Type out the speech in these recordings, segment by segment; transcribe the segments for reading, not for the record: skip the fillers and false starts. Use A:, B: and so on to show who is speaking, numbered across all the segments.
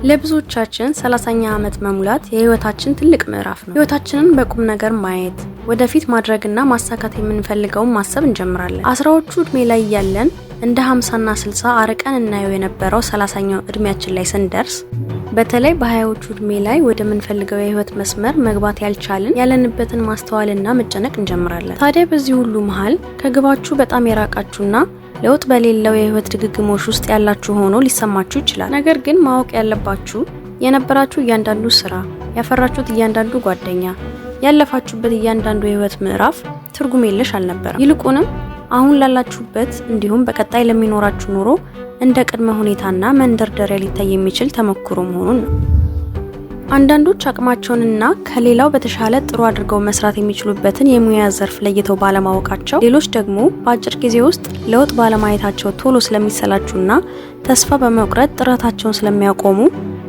A: ለብዙዎቻችን 30ኛ ዓመት መሙላት የህይወታችን ትልቅ ምዕራፍ ነው። ህይወታችንን በቁም ነገር ማየት፣ ወደፊት ማድረግና ማሳካት የምንፈልገውን ማሰብ እንጀምራለን። አስራዎቹ እድሜ ላይ ያለን እንደ 50ና 60 አርቀን እናየው የነበረው 30ኛው እድሜያችን ላይ ስንደርስ በተለይ በ20ዎቹ እድሜ ላይ ወደ ምንፈልገው የህይወት መስመር መግባት ያልቻልን ያለንበትን ማስተዋልና መጨነቅ እንጀምራለን። ታዲያ በዚህ ሁሉ መሃል ከግባችሁ በጣም የራቃችሁና ለውጥ በሌለው የህይወት ድግግሞሽ ውስጥ ያላችሁ ሆኖ ሊሰማችሁ ይችላል። ነገር ግን ማወቅ ያለባችሁ የነበራችሁ እያንዳንዱ ስራ፣ ያፈራችሁት እያንዳንዱ ጓደኛ፣ ያለፋችሁበት እያንዳንዱ የህይወት ምዕራፍ ትርጉም የለሽ አልነበረም። ይልቁንም አሁን ላላችሁበት እንዲሁም በቀጣይ ለሚኖራችሁ ኑሮ እንደ ቅድመ ሁኔታና መንደርደሪያ ሊታይ የሚችል ተሞክሮ መሆኑን ነው። አንዳንዶች አቅማቸውንና ከሌላው በተሻለ ጥሩ አድርገው መስራት የሚችሉበትን የሙያ ዘርፍ ለይተው ባለማወቃቸው፣ ሌሎች ደግሞ በአጭር ጊዜ ውስጥ ለውጥ ባለማየታቸው ቶሎ ስለሚሰላቹና ተስፋ በመቁረጥ ጥረታቸውን ስለሚያቆሙ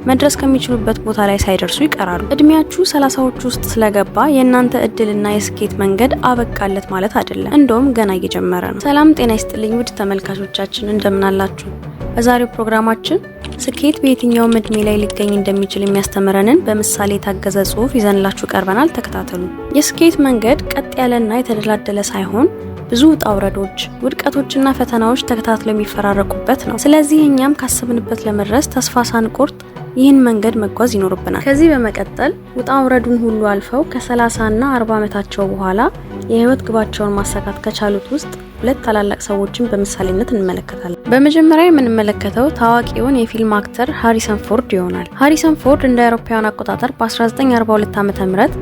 A: መድረስ ከሚችሉበት ቦታ ላይ ሳይደርሱ ይቀራሉ። እድሜያችሁ 30ዎቹ ውስጥ ስለገባ የእናንተ እድልና የስኬት መንገድ አበቃለት ማለት አይደለም። እንደውም ገና እየጀመረ ነው። ሰላም ጤና ይስጥልኝ ውድ ተመልካቾቻችን፣ እንደምን አላችሁ? በዛሬው ፕሮግራማችን ስኬት በየትኛውም እድሜ ላይ ሊገኝ እንደሚችል የሚያስተምረንን በምሳሌ የታገዘ ጽሑፍ ይዘንላችሁ ቀርበናል። ተከታተሉ። የስኬት መንገድ ቀጥ ያለና የተደላደለ ሳይሆን ብዙ ውጣ ውረዶች፣ ውድቀቶችና ፈተናዎች ተከታትለው የሚፈራረቁበት ነው። ስለዚህ እኛም ካሰብንበት ለመድረስ ተስፋ ሳንቆርጥ ይህን መንገድ መጓዝ ይኖርብናል። ከዚህ በመቀጠል ውጣ ውረዱን ሁሉ አልፈው ከ30 እና 40 ዓመታቸው በኋላ የህይወት ግባቸውን ማሳካት ከቻሉት ውስጥ ሁለት ታላላቅ ሰዎችን በምሳሌነት እንመለከታለን። በመጀመሪያ የምንመለከተው ታዋቂውን የፊልም አክተር ሃሪሰን ፎርድ ይሆናል። ሃሪሰን ፎርድ እንደ አውሮፓውያን አቆጣጠር በ1942 ዓ.ም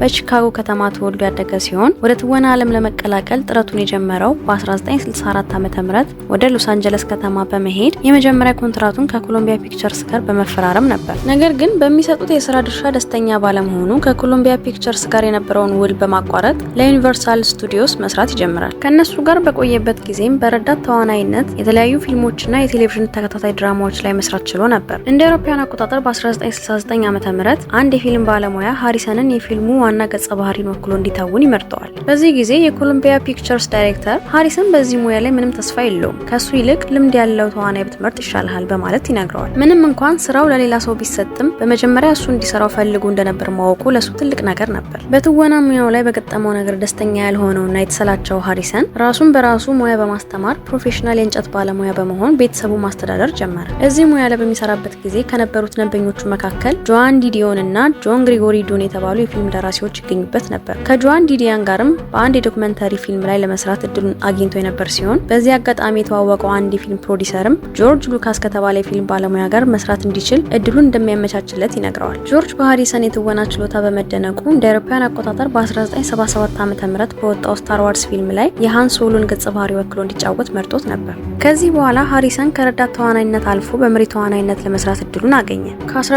A: በቺካጎ ከተማ ተወልዶ ያደገ ሲሆን ወደ ትወና ዓለም ለመቀላቀል ጥረቱን የጀመረው በ1964 ዓ.ም ወደ ሎስ አንጀለስ ከተማ በመሄድ የመጀመሪያ ኮንትራቱን ከኮሎምቢያ ፒክቸርስ ጋር በመፈራረም ነበር። ነገር ግን በሚሰጡት የስራ ድርሻ ደስተኛ ባለመሆኑ ከኮሎምቢያ ፒክቸርስ ጋር የነበረውን ውል በማቋረጥ ለዩኒቨርሳል ስቱዲዮስ መስራት ይጀምራል። ከነሱ ጋር በቆየበት ጊዜም በረዳት ተዋናይነት የተለያዩ ፊልሞችና የቴሌቪዥን ተከታታይ ድራማዎች ላይ መስራት ችሎ ነበር። እንደ አውሮፓውያን አቆጣጠር በ1969 ዓ.ም አንድ የፊልም ባለሙያ ሃሪሰንን የፊልሙ ዋና ገጸ ባህሪን ወክሎ እንዲተውን ይመርጠዋል። በዚህ ጊዜ የኮሎምቢያ ፒክቸርስ ዳይሬክተር ሃሪሰን በዚህ ሙያ ላይ ምንም ተስፋ የለውም፣ ከሱ ይልቅ ልምድ ያለው ተዋናይ ብትመርጥ ይሻልሃል በማለት ይነግረዋል። ምንም እንኳን ስራው ለሌላ ሰው ቢሰጥም በመጀመሪያ እሱ እንዲሰራው ፈልጉ እንደነበር ማወቁ ለሱ ትልቅ ነገር ነበር። በትወና ሙያው ላይ በገጠመው ነገር ደስተኛ ያልሆነውና የተሰላቸው ሃሪሰን ራሱን በራሱ ሙያ በማስተማር ፕሮፌሽናል የእንጨት ባለሙያ በመሆን ቤተሰቡ ማስተዳደር ጀመረ። እዚህ ሙያ ላይ በሚሰራበት ጊዜ ከነበሩት ደንበኞቹ መካከል ጆዋን ዲዲዮን እና ጆን ግሪጎሪ ዱን የተባሉ የፊልም ደራሲዎች ይገኙበት ነበር። ከጆዋን ዲዲያን ጋርም በአንድ የዶክመንተሪ ፊልም ላይ ለመስራት እድሉን አግኝቶ የነበር ሲሆን በዚህ አጋጣሚ የተዋወቀው አንድ የፊልም ፕሮዲሰርም ጆርጅ ሉካስ ከተባለ የፊልም ባለሙያ ጋር መስራት እንዲችል እድሉን እንደሚያመቻችለት ይነግረዋል። ጆርጅ በሃሪሰን የትወና ችሎታ በመደነቁ እንደ አውሮፓውያን አቆጣጠር በ1977 ዓ.ም በወጣው ስታር ዋርስ ፊልም ላይ የሃን ሶሎን ገጸ ባህሪ ወክሎ እንዲጫወት መርጦት ነበር። ከዚህ በኋላ ሃሪሰን ከረዳት ተዋናይነት አልፎ በመሪ ተዋናይነት ለመስራት እድሉን አገኘ።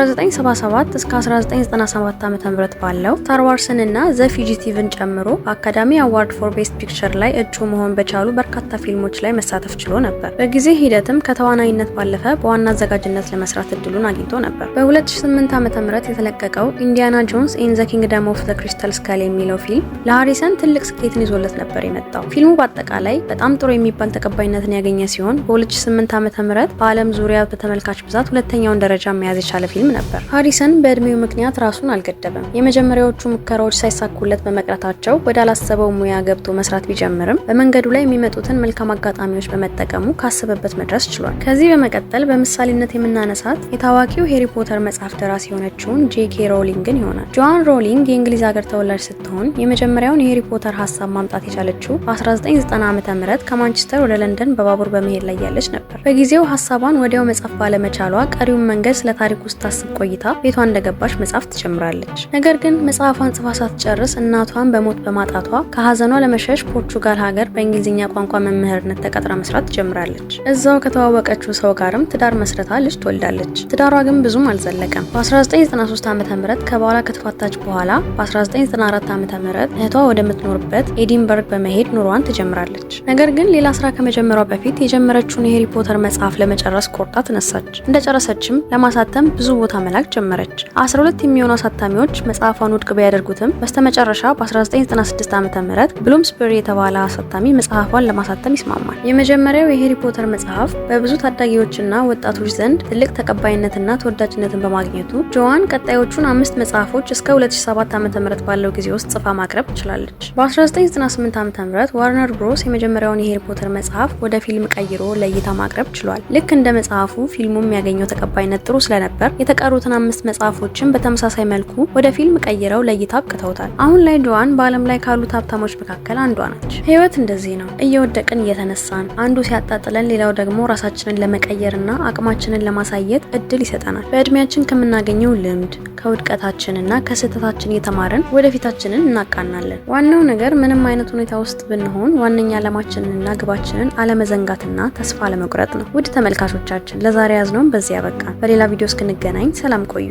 A: ከ1977 እስከ 1997 ዓ.ም ባለው ስታር ዋርስን እና ዘ ፊጂቲቭን ጨምሮ በአካዳሚ አዋርድ ፎር ቤስት ፒክቸር ላይ እጩ መሆን በቻሉ በርካታ ፊልሞች ላይ መሳተፍ ችሎ ነበር። በጊዜ ሂደትም ከተዋናይነት ባለፈ በዋና አዘጋጅነት ለመስራት እድሉን አግኝቶ ነበር። በ2008 ዓ.ም የተለቀቀው ኢንዲያና ጆንስ ኤንድ ዘ ኪንግደም ኦፍ ዘ ክሪስታል ስካል የሚለው ፊልም ለሃሪሰን ትልቅ ስኬትን ይዞለት ነበር የመጣው። ፊልሙ በአጠቃላይ በጣም ጥሩ የሚባል ተቀባይነትን ያገኘ ሲሆን በ2008 ዓ.ም በዓለም ዙሪያ በተመልካች ብዛት ሁለተኛውን ደረጃ መያዝ የቻለ ፊልም ነበር። ሃሪሰን በእድሜው ምክንያት ራሱን አልገደበም። የመጀመሪያዎቹ ሙከራዎች ሳይሳኩለት በመቅረታቸው ወደ አላሰበው ሙያ ገብቶ መስራት ቢጀምርም በመንገዱ ላይ የሚመጡትን መልካም አጋጣሚዎች በመጠቀሙ ካሰበበት መድረስ ችሏል። ከዚህ በመቀጠል በምሳሌነት የምናነሳት የታዋቂው ሃሪ ፖተር መጽሐፍ ደራሲ የሆነችውን ጄኬ ሮሊንግን ይሆናል። ጆዋን ሮሊንግ የእንግሊዝ ሀገር ተወላጅ ስትሆን የመጀመሪያውን የሃሪ ፖተር ሀሳብ ማምጣት የቻለችው በ1990 ዓ.ም ከማንቸስተር ወደ ለንደን በባቡር በመሄድ ላይ ያለች ነበር። በጊዜው ሀሳቧን ወዲያው መጻፍ ባለመቻሏ ቀሪውን መንገድ ስለ ታሪኩ ስታስብ ቆይታ ቤቷ እንደገባች መጻፍ ትጀምራለች። ነገር ግን መጽሐፏን ጽፋ ሳትጨርስ እናቷን በሞት በማጣቷ ከሀዘኗ ለመሸሽ ፖርቹጋል ሀገር በእንግሊዝኛ ቋንቋ መምህርነት ተቀጥራ መስራት ትጀምራለች። እዛው ከተዋወቀችው ሰው ጋርም ትዳር መስረታ ልጅ ትወልዳለች። ትዳሯ ግን ብዙም አልዘለቀም። በ1993 ዓ.ም ከባሏ ከተፋታች በኋላ በ1994 ዓ.ም እህቷ ወደምትኖርበት ኤዲንበርግ በመሄድ ኑሯን ትጀምራለች። ነገር ግን ሌላ ስራ ከመጀመሯ በፊት የጀመረችውን የሄሪ ፖተር መጽሐፍ ለመጨረስ ቆርጣ ተነሳች። እንደጨረሰችም ለማሳተም ብዙ ቦታ መላክ ጀመረች። 12 የሚሆኑ አሳታሚዎች መጽሐፏን ውድቅ ቢያደርጉትም በስተመጨረሻ በ1996 ዓ.ም ብሉምስበሪ የተባለ አሳታሚ መጽሐፏን ለማሳተም ይስማማል። የመጀመሪያው የሄሪ ፖተር መጽሐፍ በብዙ ታዳጊዎችና ወጣቶች ዘንድ ትልቅ ተቀባይነትና ተወዳጅነትን በማግኘቱ ጆዋን ቀጣዮቹን 5 መጽሐፎች እስከ 2007 ዓ.ም ባለው ጊዜ ውስጥ ጽፋ ማቅረብ ትችላለች። በ1998 ዓ.ም ዋርነር ብሮስ የመጀመሪያውን የሄሪ ፖተር መጽሐፍ ወደ ፊልም ቀይሮ ለእይታ ማቅረብ ችሏል። ልክ እንደ መጽሐፉ ፊልሙ የሚያገኘው ተቀባይነት ጥሩ ስለነበር የተቀሩትን 5 መጽሐፎችን በተመሳሳይ መልኩ ወደ ፊልም ቀይረው ለእይታ አብቅተውታል። አሁን ላይ ጆዋን በዓለም ላይ ካሉት ሀብታሞች መካከል አንዷ ነች። ህይወት እንደዚህ ነው። እየወደቅን እየተነሳን፣ አንዱ ሲያጣጥለን ሌላው ደግሞ ራሳችንን ለመቀየርና አቅማችንን ለማሳየት እድል ይሰጠናል። በእድሜያችን ከምናገኘው ልምድ ከውድቀታችንና ከስህተታችን እየተማርን ወደፊታችንን እናቃናለን። ዋናው ነገር ምንም አይነት ሁኔታ ውስጥ ብንሆን ዋነኛ ዓላማችንንና ግባችንን አለመዘንጋትና ተስፋ አለመቁረጥ ነው። ውድ ተመልካቾቻችን ለዛሬ ያዝነውን በዚህ ያበቃን። በሌላ ቪዲዮ እስክንገናኝ ሰላም ቆዩ።